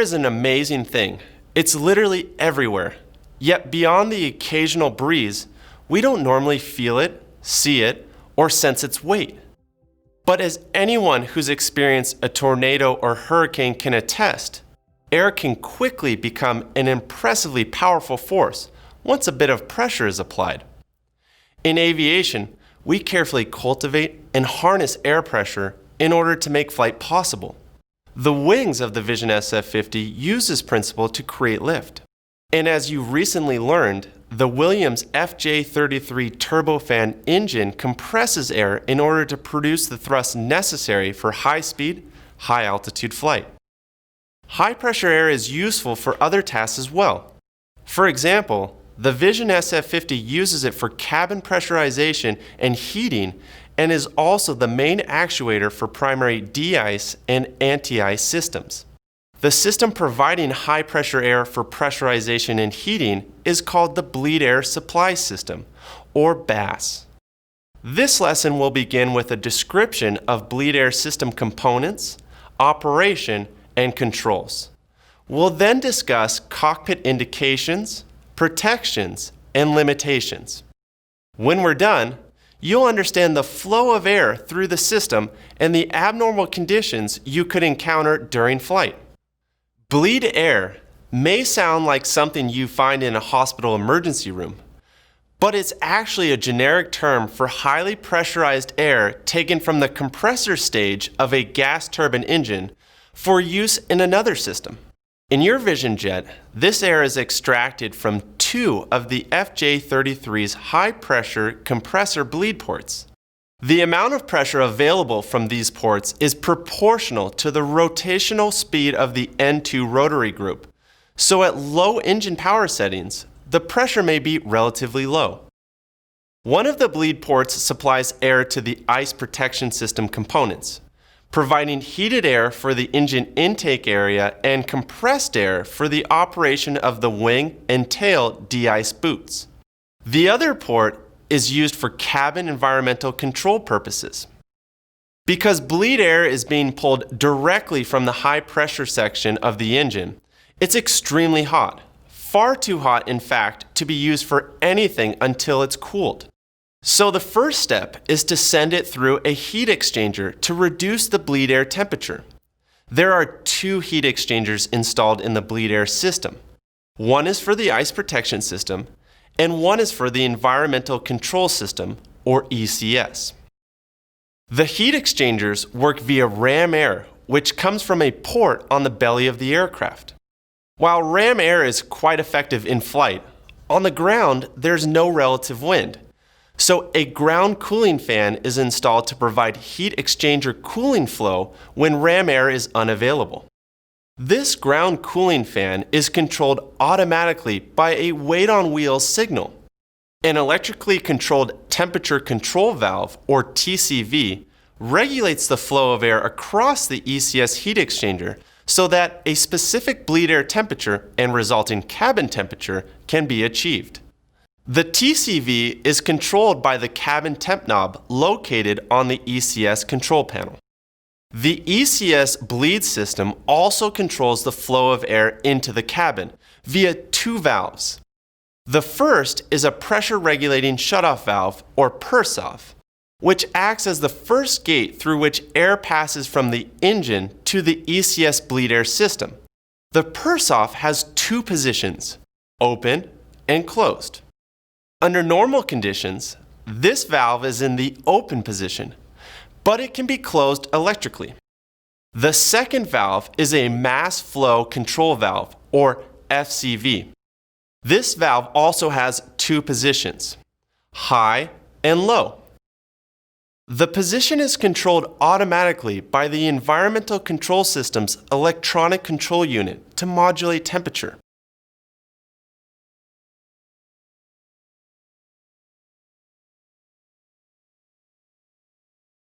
is an amazing thing. It's literally everywhere. Yet beyond the occasional breeze, we don't normally feel it, see it, or sense its weight. But as anyone who's experienced a tornado or hurricane can attest, air can quickly become an impressively powerful force once a bit of pressure is applied. In aviation, we carefully cultivate and harness air pressure in order to make flight possible. The wings of the Vision SF50 use this principle to create lift. And as you recently learned, the Williams FJ33 turbofan engine compresses air in order to produce the thrust necessary for high-speed, high-altitude flight. High-pressure air is useful for other tasks as well. For example, the Vision SF50 uses it for cabin pressurization and heating and is also the main actuator for primary de-ice and anti-ice systems. The system providing high-pressure air for pressurization and heating is called the Bleed Air Supply System, or BASS. This lesson will begin with a description of bleed air system components, operation, and controls. We'll then discuss cockpit indications, protections, and limitations. When we're done, you'll understand the flow of air through the system and the abnormal conditions you could encounter during flight. Bleed air may sound like something you find in a hospital emergency room, but it's actually a generic term for highly pressurized air taken from the compressor stage of a gas turbine engine for use in another system. In your Vision jet, this air is extracted from two of the FJ33's high-pressure compressor bleed ports. The amount of pressure available from these ports is proportional to the rotational speed of the N2 rotary group, so at low engine power settings, the pressure may be relatively low. One of the bleed ports supplies air to the ice protection system components, providing heated air for the engine intake area and compressed air for the operation of the wing and tail de-ice boots. The other port is used for cabin environmental control purposes. Because bleed air is being pulled directly from the high pressure section of the engine, it's extremely hot, far too hot in fact to be used for anything until it's cooled. So the first step is to send it through a heat exchanger to reduce the bleed air temperature. There are two heat exchangers installed in the bleed air system. One is for the ice protection system, and one is for the Environmental Control System, or ECS. The heat exchangers work via ram air, which comes from a port on the belly of the aircraft. While ram air is quite effective in flight, on the ground there's no relative wind. So a ground cooling fan is installed to provide heat exchanger cooling flow when ram air is unavailable. This ground cooling fan is controlled automatically by a weight-on-wheels signal. An electrically controlled temperature control valve, or TCV, regulates the flow of air across the ECS heat exchanger so that a specific bleed air temperature and resulting cabin temperature can be achieved. The TCV is controlled by the cabin temp knob located on the ECS control panel. The ECS bleed system also controls the flow of air into the cabin via two valves. The first is a pressure regulating shutoff valve, or PERSOV, which acts as the first gate through which air passes from the engine to the ECS bleed air system. The PERSOV has two positions, open and closed. Under normal conditions, this valve is in the open position, but it can be closed electrically. The second valve is a mass flow control valve, or FCV. This valve also has two positions, high and low. The position is controlled automatically by the Environmental Control System's electronic control unit to modulate temperature.